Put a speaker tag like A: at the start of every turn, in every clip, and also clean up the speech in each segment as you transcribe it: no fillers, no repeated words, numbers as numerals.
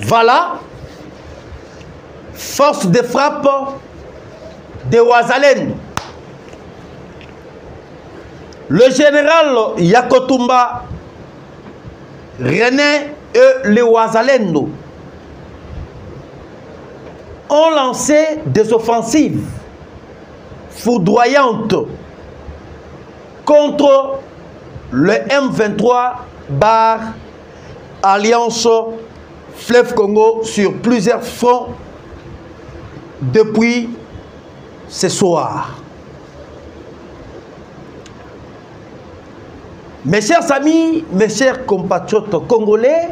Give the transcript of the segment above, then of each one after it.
A: Voilà, force de frappe de Wazalendo. Le général Yakotumba René et les Wazalendo ont lancé des offensives foudroyantes contre le M23 bar Alliance Fleuve Congo sur plusieurs fronts depuis ce soir. Mes chers amis, mes chers compatriotes congolais,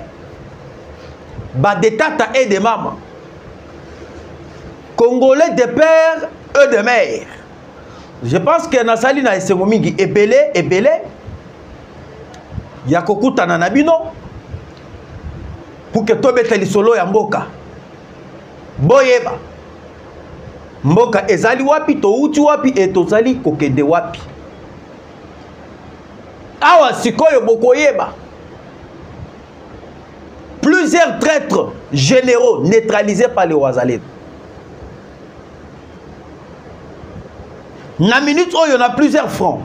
A: de tata et de maman, Congolais de père et de mère. Je pense que Nasali na esengomingi ebele ya kokutana na bino pour que tobeta lisolo ya mboka. Boyeba mboka ezali wapi, touti wapi, et tozali kokende wapi. Awa sikoyo bokoyeba plusieurs traîtres généraux neutralisés par les Wazalendo. Na minute oyo na plusieurs fronts.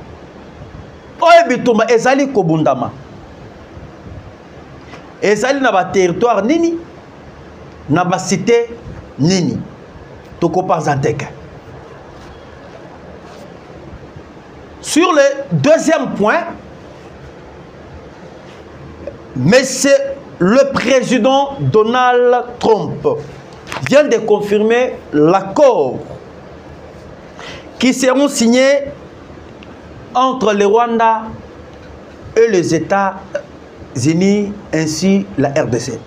A: Oyo bitumba ezali kobundama. Ezali na ba territoire nini? Na ba cité nini? Toko Zanteka. Sur le deuxième point, Monsieur le président Donald Trump vient de confirmer l'accord qui seront signés entre le Rwanda et les États-Unis ainsi la RDC.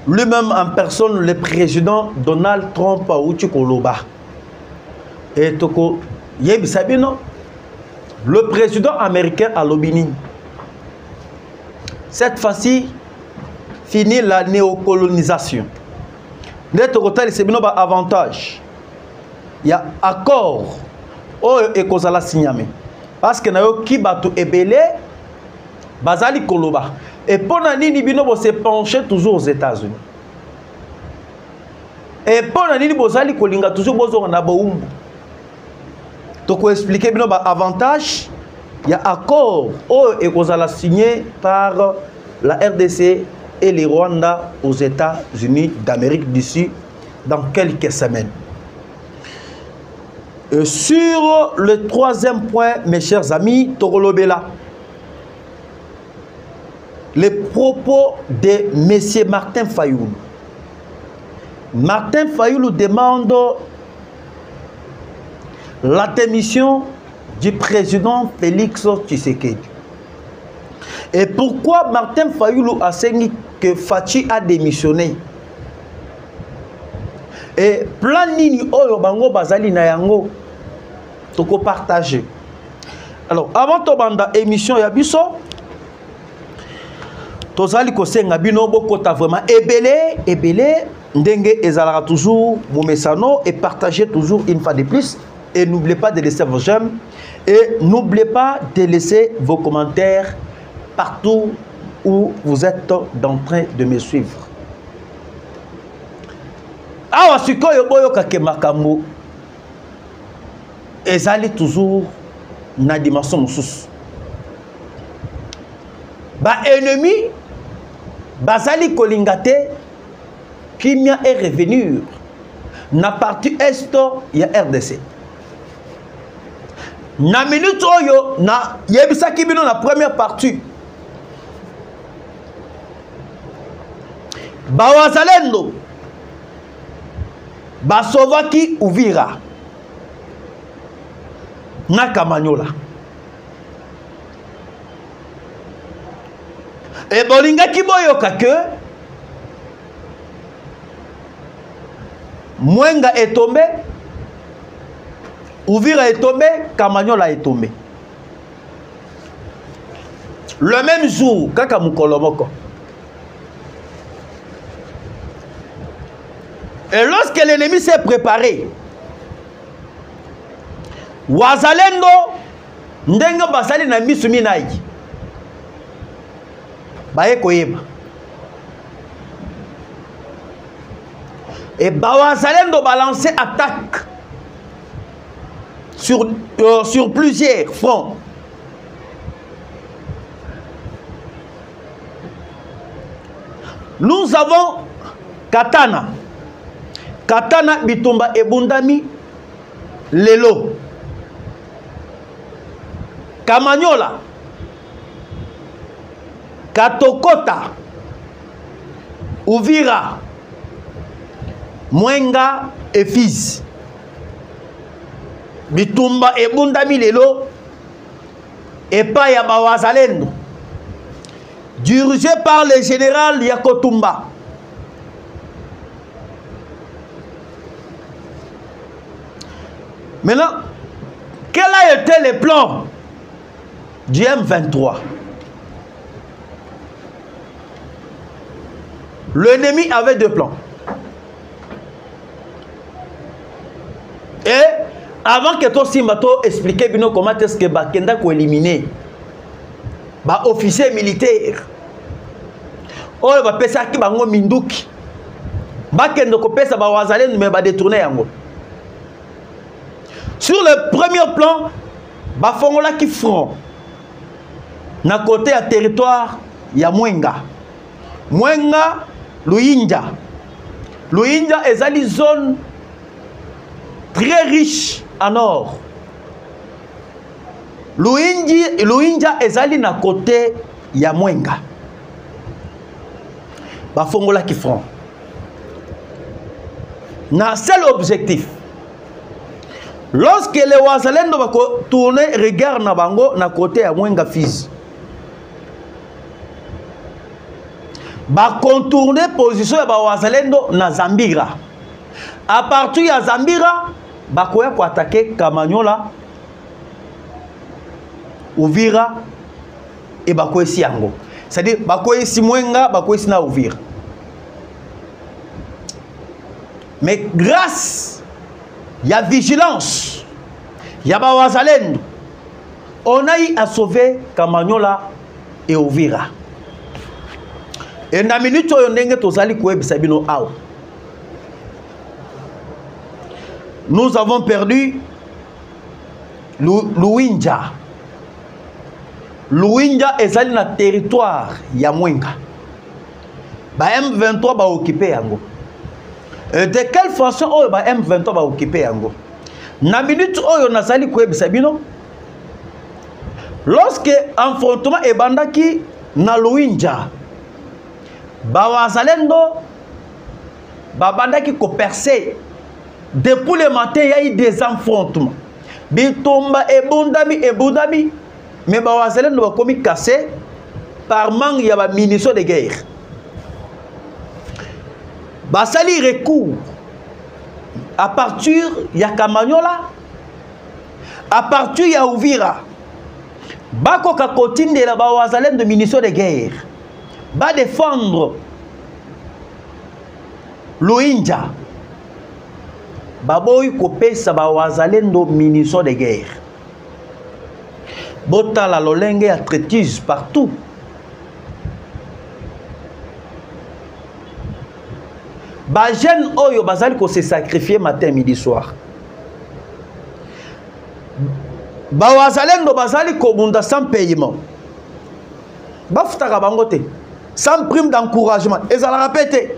A: Lui-même en personne, le président Donald Trump Uchikoloba. Et Toko Yebisabino, le président américain à l'Obini. Cette fois-ci, finit la néocolonisation. Notre côté, c'est un avantage. Il y a accord et kozala signame. Parce que nayo kibatu ebele bazali koloba. Et pour nini bino se pencher toujours aux États-Unis. Et pour nini bozali kolinga toujours bozo na boumbu. Toko expliquer bino ba avantage. Il y a accord et kozala signé par la RDC et les Rwanda aux États-Unis d'Amérique du Sud dans quelques semaines. Sur le troisième point, mes chers amis, Torolobela, les propos de M. Martin Fayoulou. Martin Fayoulou demande la démission du président Félix Tshisekedi. Et pourquoi Martin Fayoulou a signé que Fachi a démissionné? Et plan nini oyo bango bazali na yango toko partager. Alors avant to banda émission ya biso tozali ko senga bino bokota vraiment ebele ndenge ezalaka toujours momesano et partager toujours une fois de plus et n'oubliez pas de laisser vos j'aime et n'oubliez pas de laisser vos commentaires partout où vous êtes en train de me suivre. Awa sikoyo boyo kake makambo ezali toujours na dimension mosusu. Ba ennemi bazali kolingate kimia est revenu na partie est ya RDC. Na minute oyo na yebisa kibino na première partie. Ba Wazalendo Basovaki Uvira na Kamanyola. Et bolinga kiboyoka que Mwenga est tombé, Uvira est tombé, Kamanyola est tombé. Le même jour, Kaka Mukolomoko. Et lorsque l'ennemi s'est préparé, Wazalendo ndenga basali na misumi naiki baye koyeba Et Bawazalendo va lancer attaque sur plusieurs fronts. Nous avons Katana. Katana Bitumba Ebundami Lelo. Kamanyola. Katokota. Uvira. Mwenga et Fizi. Bitumba Ebundami Lelo. Et pas Yabawazalendo. Dirigé par le général Yakotumba. Maintenant, quel a été le plan du M23? L'ennemi avait deux plans. Et avant que toi Simbato explique bien comment est-ce que Bakenda ko éliminé ba officier militaire. Oyo ba pesa ki bango minduki. Bakenda ko pesa ba wazalendo mais ba détourner yango. Sur le premier plan, ba fongola ki front. Na côté à territoire ya Mwenga. Mwenga Luinja. Luinja est une zone très riche en or. Luinja est à côté ya Mwenga. Bafongola qui front. Na seul objectif. Lorsque les Wazalendo va tourner regard na bango na côté ya Mwenga Fizi. Ba contourner position ya ba Wazalendo na Zambira. À partir ya Zambira, ba koya ko attaquer Kamanyola, Uvira et ba koya si yango. C'est-à-dire ba koya si Mwenga, ba koya si na Uvira. Mais grâce ya vigilance ya ba Wazalendo, on a eu à sauver Kamanyola et Uvira. Et na minute oyo ndenge tozali koyebisa bino awa. Nous avons perdu Luinja. Luinja est allé dans le territoire ya Mwenga. Ba M23 ba occupé yango. Et de quelle façon oyo ba M23 ba occupé yango? Na minute oyo nazali koyebisa bino. Lorsque affrontement ebandaki na Luinja, ba Wazalendo babandaki ko percer. Depuis le matin, il y a eu des affrontements. Bitumba ebundami, mais ba Wazalendo ba komi cassé par manque ya ba munitions de guerre. Ba sali recours à partir ya Kamanyola, à partir ya Uvira. Ba koka kotinde la ba Wazalendo de munitions de guerre. Va défendre Luinja. Baboy kopesa ba Wazalendo munitions de guerre. Bota la lolenge ya traitise partout. Ba jeune oyo bazali ko se sacrifier matin midi soir. Ba Wazalendo bazali ko bunda sans paiement. Ba futaka bangote. Sans prime d'encouragement. Et ça l'a répété.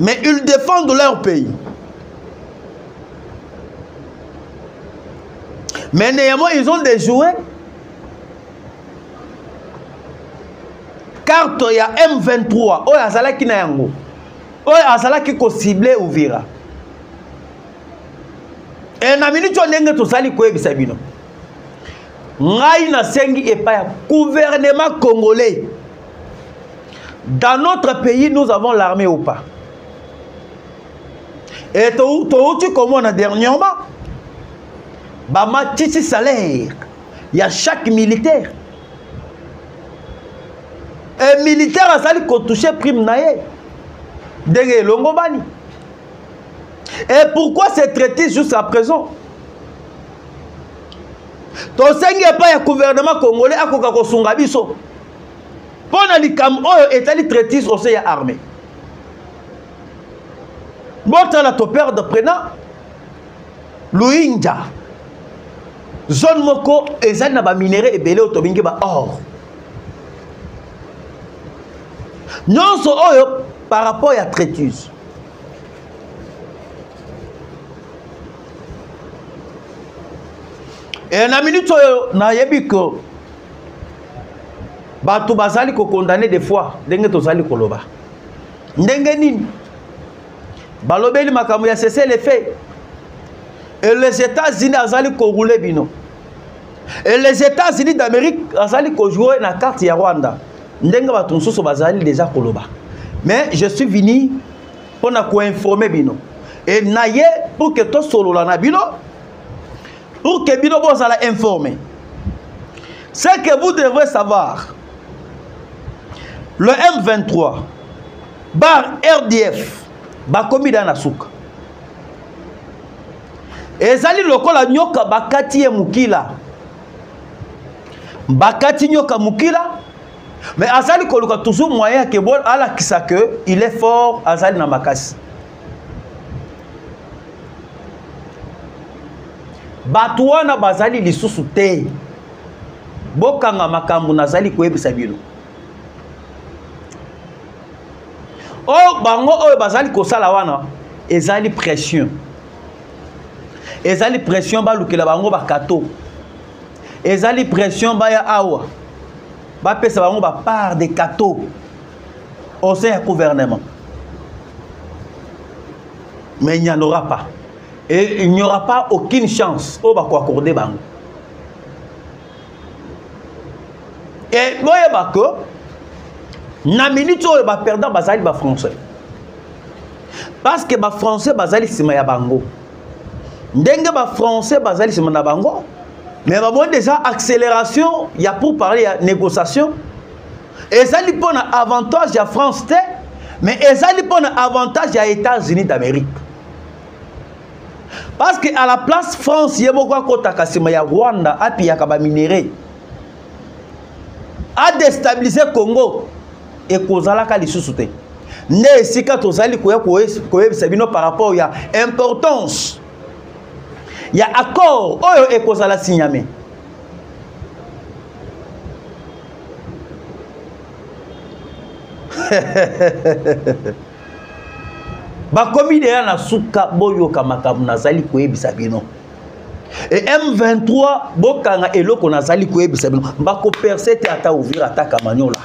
A: Mais ils défendent leur pays. Mais néanmoins, ils ont déjoué. Carte il y a M23. Oh, azala ki na yango. Oh, azala ki ko ciblé Uvira. Et na minute ndenge to sali ko ebisa bino. Ngai na sengi epa ya gouvernement congolais. Dans notre pays, nous avons l'armée ou pas. Et tu comment dernièrement, Bama titi salaire. Il y a chaque militaire. Un militaire a sali ko toucher prime naie. Denge longobani. Et pourquoi c'est traité jusqu'à présent? Ton sengi pas un gouvernement congolais a koka ko sunga biso. Pona likam oyo etali traité aussi ya armée. Botala to perdre prenant Luinja. Zone moko ezali na ba minerais ebele otobingi ba or. Nyonso oyo par rapport à traiteuse. Et na minute oyo na yebiko bato bazali ko condamner des fois ndenge tozali koloba. Ndenge nini? Balobeli makambo ya cesser les faits. Et les États-Unis azali ko rouler bino. Et les États-Unis d'Amérique azali ko jouer na carte ya Rwanda. Ndenge bato nsusu bazali déjà koloba. Mais je suis venu pour na ko informer bino. Et naye pour que to solo la na bino. Pour que bino bozala informer. Ce que vous devrez savoir. Le M23 bar RDF bakomi dans la souka. Ezali lokola nyoka bakati ye mukila. Bakati nyoka mukila. Mais azali koluka toujours moyen que bon ala kisa que il est fort azali na makasi. Batuana bazali lisusu te. Bokanga makambu nazali koyebisa bino. Oh bango oyo bazali kosala wana ezali pression. Ezali pression ba lukela bango ba kato. Ezali pression ba ya awa. Ba pesa bango ba part de kato au sein du gouvernement. Mais il n'y en aura pas. Et il n'y aura pas aucune chance au bako accorder bango. Et moi bako na minute oyo ba perdant bazali ba français. Parce que ba français bazali sima ya bango. Ndenge ba français bazali sima na bango. Mais ba déjà accélération, il y a pour parler de négociation. Et ça li pona avantage ya France té, mais ça li pona avantage ya États-Unis d'Amérique. Parce que à la place France yeboko kota kasima ya Rwanda api ya kaba minerai. A déstabiliser Congo et kozala ka lisusu te. Ne sika tozali koyebisa bino par rapport ya importance. Il y a accord oyo ekozala signamé. Bakomi deya na suka boyo kamakamu nazali koyebisa bino. Et M23 bokanga eloko nazali koyebisa bino. Bako percer te ata ouvrir ata kamanyola.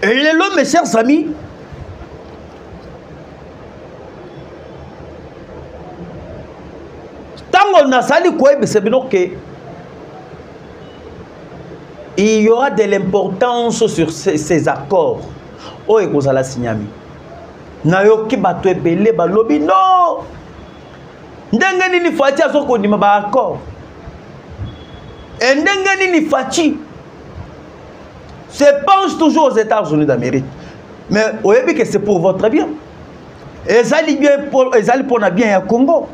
A: Et lelo mes chers amis, tango nazali koyebisa bino que il y aura de l'importance sur ces accords. Oh, et kozala signami. Nayoki bato ebele balobi non. Ndenge nini fachi azoko ndima ba accord. Et ndenge nini fachi se penche toujours aux États-Unis d'Amérique. Mais oyebi que c'est pour votre bien. Ezali bien pour ezali pour na bien ya Congo.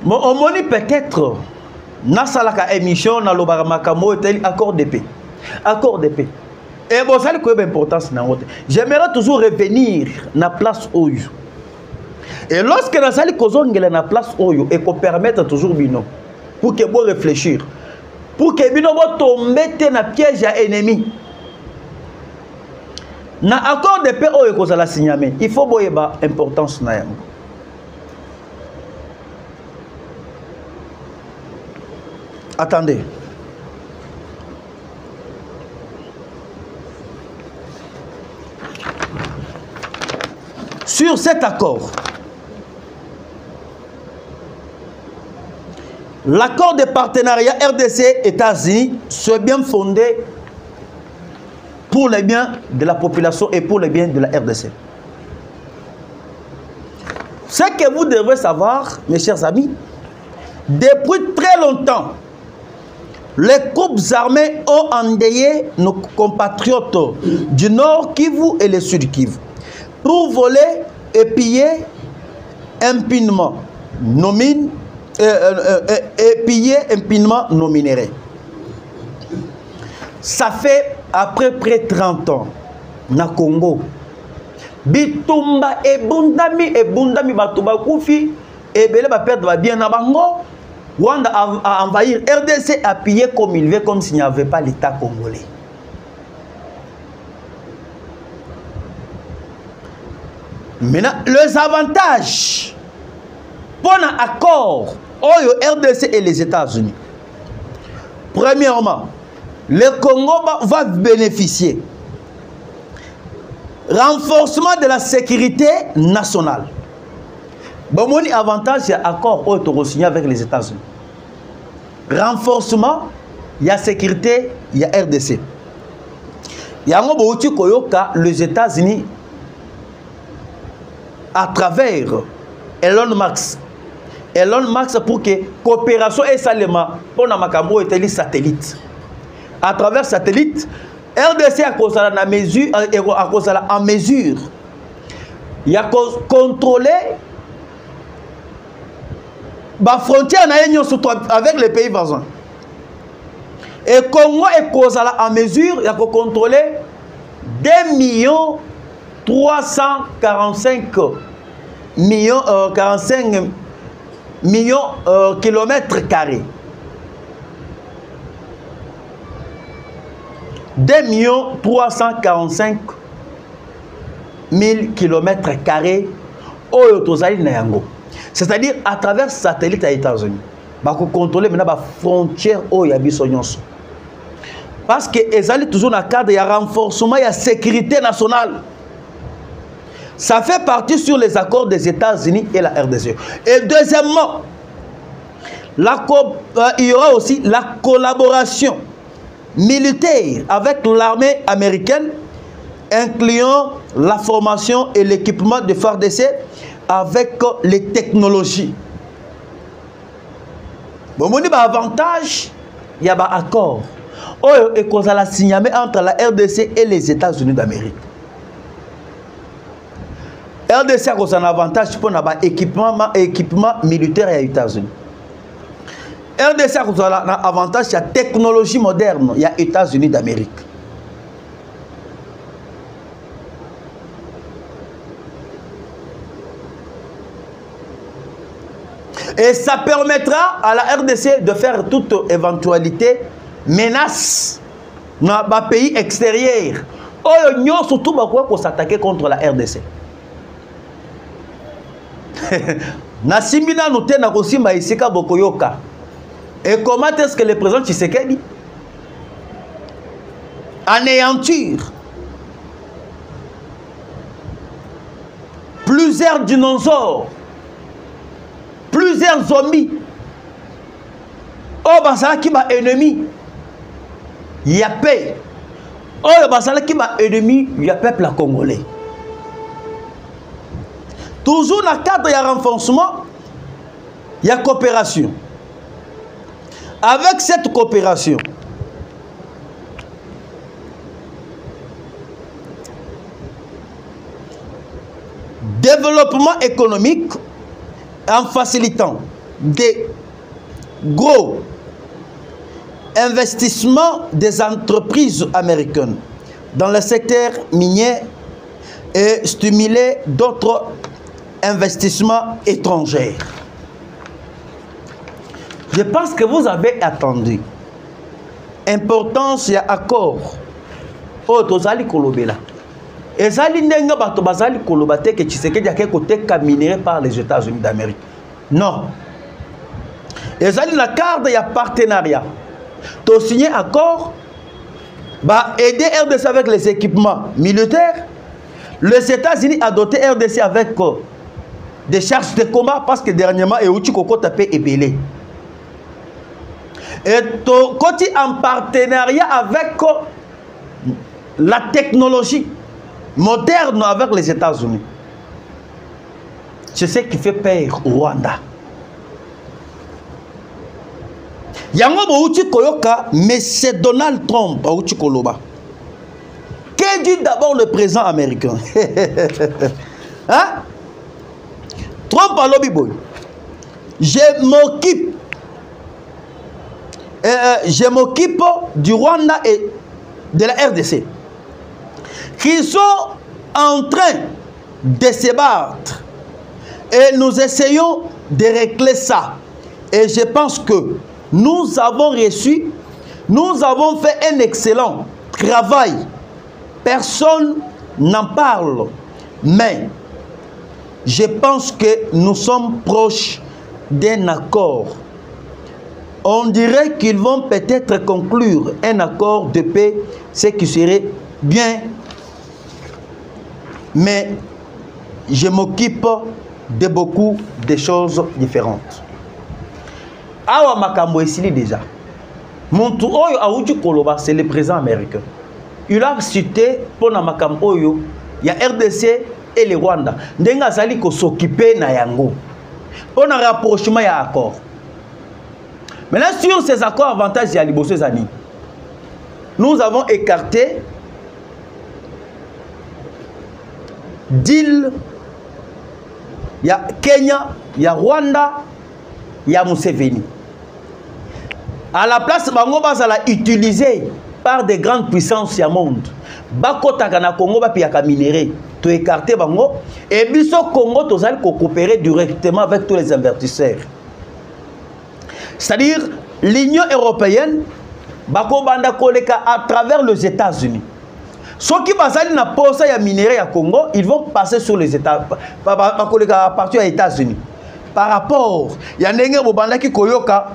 A: On moni peut-être nasalaka émission na lobaka makamo tel accord de paix. Accord de paix. Et bon ça a importance na ngote. J'aimerais toujours revenir na place oyo. Et lorsque nasali kozongela na place oyo et qu'on permette toujours bino pour que vous réfléchir. Pour que bino bo tomber na piège à ennemi. Na accord de paix oyo kozala signamé. Il faut boyeba importance na yango. Attendez. Sur cet accord, l'accord de partenariat RDC-États-Unis se bien fondé pour les biens de la population et pour les biens de la RDC. Ce que vous devez savoir, mes chers amis, depuis très longtemps, les groupes armés ont endeuillé nos compatriotes du Nord Kivu et le Sud Kivu pour voler et piller impunément nos mines et piller impunément nos minerais. Ça fait à peu près 30 ans. Na Congo. Bitumba ebundami batuba kufi. Ebele ba perdre ba bien na bango. Rwanda a envahir RDC, appuyé comme il veut, comme s'il n'y avait pas l'État congolais. Maintenant, les avantages pour un accord entre RDC et les États-Unis. Premièrement, le Congo va bénéficier renforcement de la sécurité nationale. Bon, mon avantage, c'est l'accord auto signé avec les États-Unis. Renforcement, il y a sécurité, il y a RDC. Il y a les États-Unis, à travers Elon Musk. Elon Musk pour que la coopération et salement pour la Makambo et les satellites. À travers satellite, RDC a causé en mesure. Il y a contrôlé la frontière avec les pays voisins. Et Congo est causé en mesure, il y a contrôlé 2 345 millions kilomètres carrés. 2 345 000 kilomètres carrés au Tozali Nayango. C'est-à-dire à travers satellite à États-Unis. Bah contrôler maintenant la frontière au Yabisonyos. Parce que Ezali toujours dans le cadre de renforcement et de sécurité nationale. Ça fait partie sur les accords des États-Unis et la RDC. Et deuxièmement, il y aura aussi la collaboration militaire avec l'armée américaine, incluant la formation et l'équipement de FARDC avec les technologies. Bon, on dit avantage, il y a un accord. Et qu'on a signé entre la RDC et les États-Unis d'Amérique. RDC a un avantage pour un équipement militaire aux États-Unis. RDC a un avantage, il y a technologie moderne, il y a États-Unis d'Amérique. Et ça permettra à la RDC de faire toute éventualité, menace dans les pays extérieurs. Nous surtout pour s'attaquer contre la RDC. Nasimina nous tena kosimba isika bokoyoka. Et comment est-ce que le président Tshisekedi anéantir plusieurs dinosaures, plusieurs zombies. Oh, basala qui m'a ennemi. Il y a paix. Oh, basala qui m'a ennemi, il y a peuple congolais. Toujours dans le cadre de renforcement, il y a coopération. Avec cette coopération, développement économique en facilitant des gros investissements des entreprises américaines dans le secteur minier et stimuler d'autres investissements étrangers. Je pense que vous avez attendu. Importance et accord. Oh, tozali kolobela. Ezali ndenga bato bazali kolobate que Tshisekedi a côté caminé par les États-Unis d'Amérique. Non. Ezali la carte, il y a partenariat. Tu as signé accord, bah aider RDC avec les équipements militaires. Les États-Unis ont doté RDC avec des charges de combat parce que dernièrement, Euti Koko tapé et belé. Et quand tu es en partenariat avec la technologie moderne avec les États-Unis, c'est ce qui fait peur au Rwanda. Yango Bouti Koyoka, mais c'est Donald Trump Bouti Koloba. Qu'est dit d'abord le président américain? Hein? Trump à lobby boy. Je m'occupe du Rwanda et de la RDC qui sont en train de se battre. Et nous essayons de régler ça. Et je pense que nous avons reçu, nous avons fait un excellent travail. Personne n'en parle. Mais je pense que nous sommes proches d'un accord. On dirait qu'ils vont peut-être conclure un accord de paix, ce qui serait bien. Mais je m'occupe de beaucoup de choses différentes. Awa makambo esili déjà. Montu oyo aouti koloba, c'est le président américain. Il a cité pour na makambo oyo, il y a RDC et le Rwanda. Ndenga zali ko s'occuper na yango. Pour un rapprochement, il y a accord. Maintenant, sur ces accords avantages, il y a les années. Nous avons écarté deal. Il y a Kenya, il y a Rwanda, il y a Museveni. À la place, bango bazala utilisé par des grandes puissances du monde. Bako takana Congo ba piyaka minéré. To écarter bango et biso Congo tozali ko coopérer directement avec tous les investisseurs. C'est-à-dire l'Union européenne bako banda koleka à travers les États-Unis. Ceux qui basali na posa ya minéré à Congo, ils vont passer sur les États koleka à partir des États-Unis. Par rapport ya ndenge bobanda ki koyoka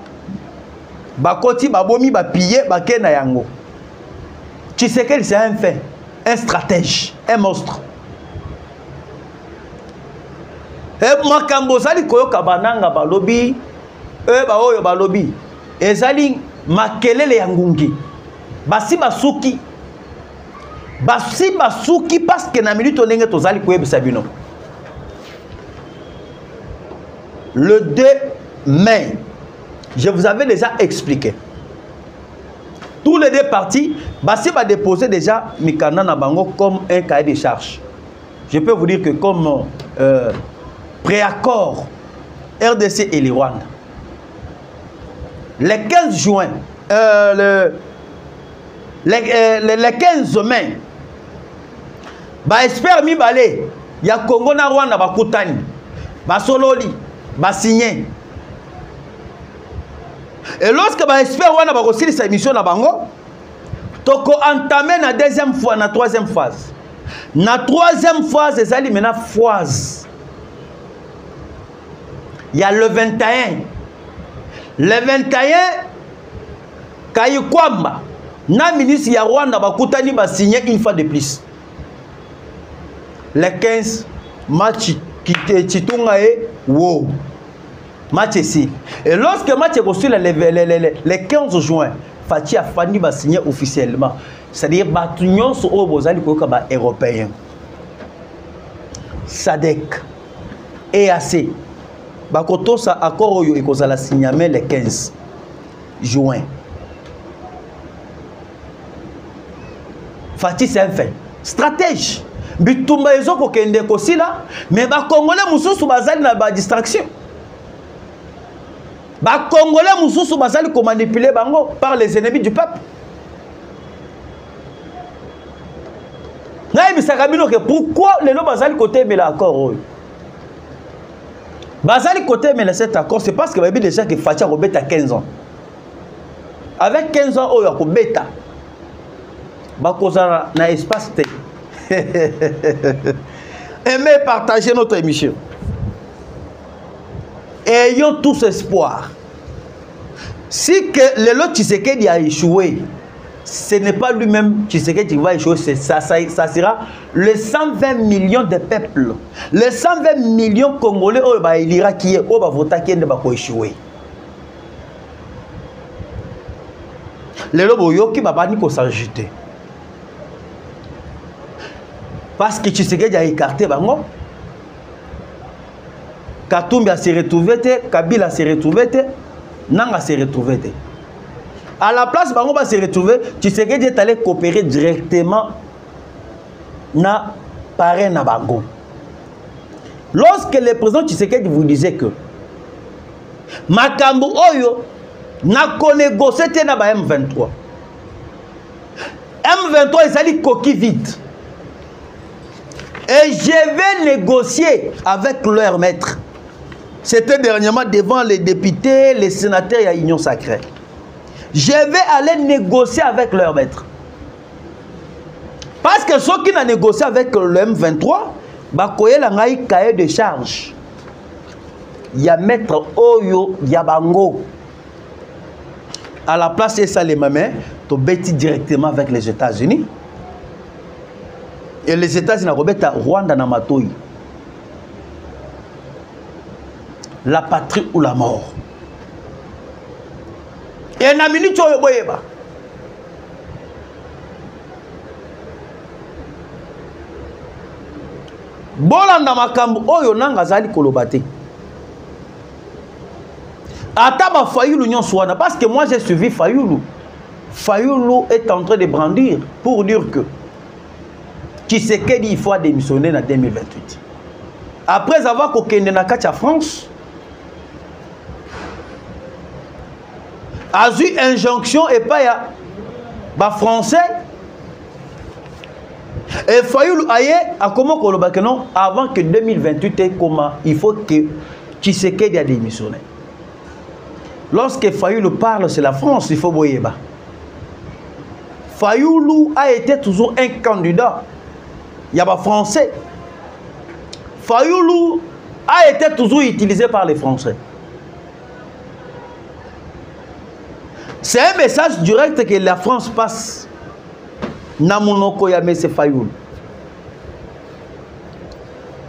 A: bakoti babomi ba piller bakena yango. Tshisekedi c'est un fait, un stratège, un monstre. Et makambo zali koyoka bananga balobi baoyo balobi ezali makelele ya ngungi basi basuki parce que na minute onenge tozali koyebisa bino le 2 mai je vous avais déjà expliqué tous les deux partis basi va déposer déjà mikanda na bango comme un cahier de charges. Je peux vous dire que comme préaccord RDC et les Rwanda. Le 15 juin, le 15 mai, ba espère mi balé, ya Congo na Rwanda ba kutani, ba sololi, ba signé. Et lorsque ba espère Rwanda ba rosili sa émission na bango, toko entamé na deuxième fois, na troisième phase. Na troisième phase, c'est ali maintenant phase. Il y a le 21. Le 21, Kayikwamba, na ministre ya Rwanda bakutani ba signé une fois de plus. Le 15, match Chitunga et wow. Match ici. Et lorsque le match est reçu le 15 juin, Fatih a fini ba signé officiellement. C'est-à-dire batunion sur au bozali koka ba européen. SADC, EAC. Bakoto sa accord oyo ekozala signamé le 15 juin. Fatih c'est un fait. Stratège. Bitumba ezo ko kende kosila, mais ba congolais mususu bazali na ba distraction. Ba congolais mususu bazali ko manipuler bango par les ennemis du peuple. Naïm Sakabino que pourquoi les lois bazali côté mais l'accord oyo. Bazali côté mais cet accord c'est parce que baby déjà que Fatia Robeta a 15 ans. Avec 15 ans oyo ko beta. Bakozana na espace T. Aimez partager notre émission. Ayons tous espoir. Si que le lot Tshisekedi a échoué, ce n'est pas lui-même Tshisekedi qui va échouer, ça sera les 120 millions de peuples. Les 120 millions Congolais il ira qui est au voter qui ne va pas échouer. Le lobo qui va pas ni s'ajouter. Parce que Tshisekedi a écarté bango. Katumbi a se retrouvé, Kabila se retrouvé, Nanga se retrouvé. À la place, bango va se retrouver, Tshisekedi est allé coopérer directement na parrain na bango. Lorsque le président Tshisekedi vous disait que Makambu Oyo n'a pas négocié na ba M23. M23 ils allaient coquille vide. Et je vais négocier avec leur maître. C'était dernièrement devant les députés, les sénateurs et l'Union sacrée. Je vais aller négocier avec leur maître. Parce que ceux qui ont négocié avec le M23, bakoye la ngai cahier de charge. Il y a maître Oyo Yabango. À la place de ça les mamans, tu bêtis directement avec les États-Unis. Et les États-Unis ont Rwanda na Matoi. La patrie ou la mort. Et na minute oyo boyeba. Bolanda makambo oyo nanga zali kolobate. Ataba Fayoulou nyon soana parce que moi j'ai suivi Fayoulou. Fayoulou est en train de brandir pour dire que Tshisekedi il faut démissionner en 2028. Après avoir kokende na kacha France, a eu injonction et pas ya ba français et Fayoulou aye a comment kolobake non avant que 2028 est comment il faut que Tshisekedi a démissionné. Lorsque Fayoulou parle, c'est la France, il faut boyeba. Fayoulou a été toujours un candidat. Il y a pas français. Fayoulou a été toujours utilisé par les Français. C'est un message direct que la France passe. Namunoko Yame c'est Fayoulou.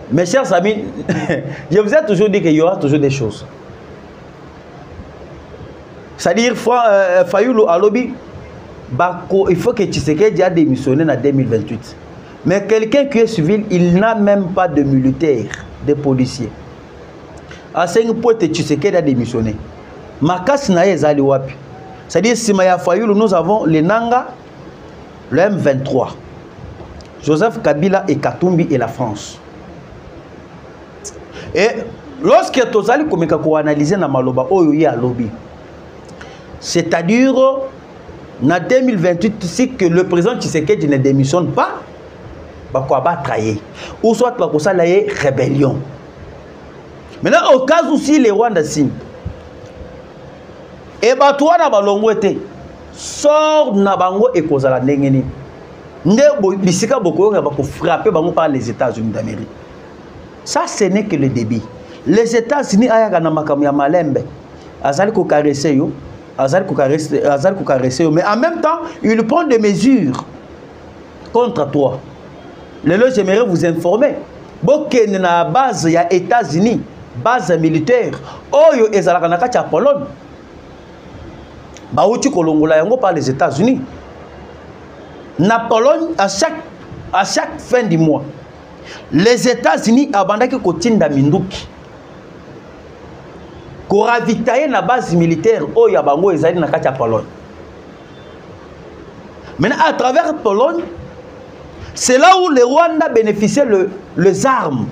A: Mes chers amis, je vous ai toujours dit qu'il y aura toujours des choses. C'est-à-dire, Fayoulou à lobby, il faut que Tshisekedi a démissionné en 2028. Mais quelqu'un qui est civil, il n'a même pas de militaires, de policiers. À 5 points, Tshisekedi a démissionné. Makas Naye Zali Wapi. C'est-à-dire, si Maya Fayoulou, nous avons les Nanga, le M23, Joseph Kabila et Katumbi et la France. Et lorsque Tozali Komeka ko analyser na maloba oyo à lobby. C'est-à-dire, en 2028, si que le président Tshisekedi ne démissionne pas, bah quoi va trahir. Ou soit bah ça la rébellion. Maintenant, au cas où si les Rwandais signent, et bah toi na balongwete sort na bango et cause la ndengeni. Nde bisika boko ba ko frapper bango par les États-Unis d'Amérique. Ça ce n'est que le débit. Les États-Unis ayaka na makamu ya malembe. Azali ko caresser yo. Azal Koukareseo, mais en même temps, il prend des mesures contre toi. Là, j'aimerais vous informer. Boké na base ya États-Unis, base militaire. Oyo ezalaka na kati ya Pologne. Bauti kolongola yango par les États-Unis. Na Pologne à chaque fin du mois, les États-Unis abandaki kotinda minduki. Pour ravitailler la base militaire au Yabango et Zali Nakata Pologne. Maintenant, à travers Pologne, c'est là où les Rwandais bénéficiaient les armes.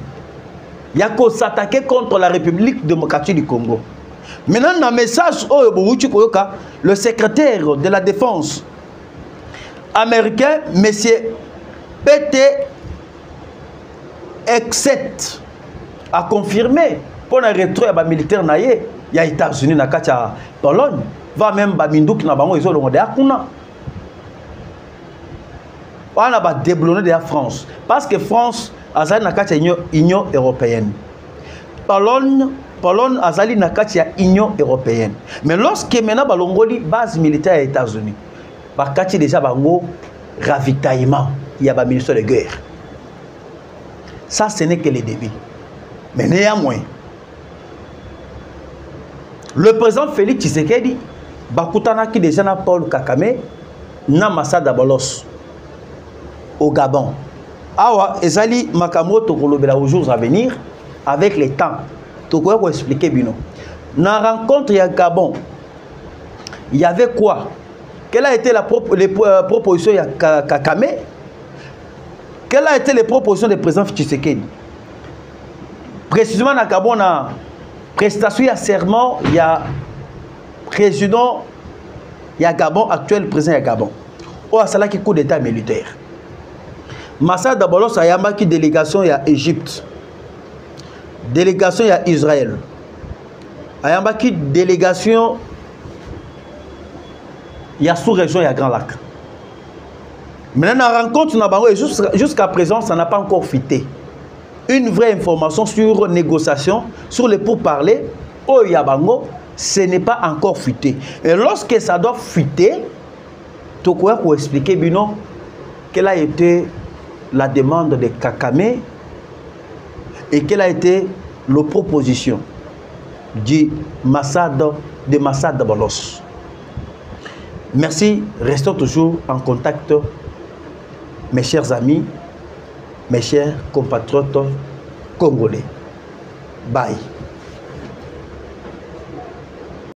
A: Il y a qu'à s'attaquer contre la République démocratique du Congo. Maintenant, dans le message, le secrétaire de la défense américain, M. P.T. X7, a confirmé pour un retour à militaire naïe, il y a les États-Unis na kacha Pologne, va même Baminduk na bango ils ont le akuna. On a déblonné de la France parce que France azali na kacha Union européenne. Pologne azali na kacha Union européenne. Mais lorsque maintenant balongoli base militaire aux États-Unis, ba kachi déjà bango ravitaillement, il y a ba ministère de guerre. Ça ce n'est que le début. Mais néanmoins le président Félix Tshisekedi bakutana ki déjà na Paul Kagame na Masada Bolos au Gabon. Awa ezali makamoto kolobela aux jours à venir avec le temps. Toko ko expliquer bino. Na rencontre ya Gabon, il y avait quoi? Quelle a été les propositions ya Kagame? Quelle a été les propositions du président Tshisekedi? Précisément na Gabon na prestation à serment, il y a président, il y a Gabon, actuel président il y a Gabon. au asalaki coup d'état militaire. Massad Bolos ayambaki délégation ya Égypte, délégation ya Israël, ayambaki délégation ya sous-région ya Grand Lac. Maintenant la rencontre na bango jusqu'à présent ça n'a pas encore fuité. Une vraie information sur négociation, sur les pourparlers, au Yabango, ce n'est pas encore fuité. Et lorsque ça doit fuiter, tu peux expliquer Bino quelle a été la demande de Kakame et quelle a été la proposition de Massad Bolos. Merci, restons toujours en contact, mes chers amis, mes chers compatriotes congolais. Bye.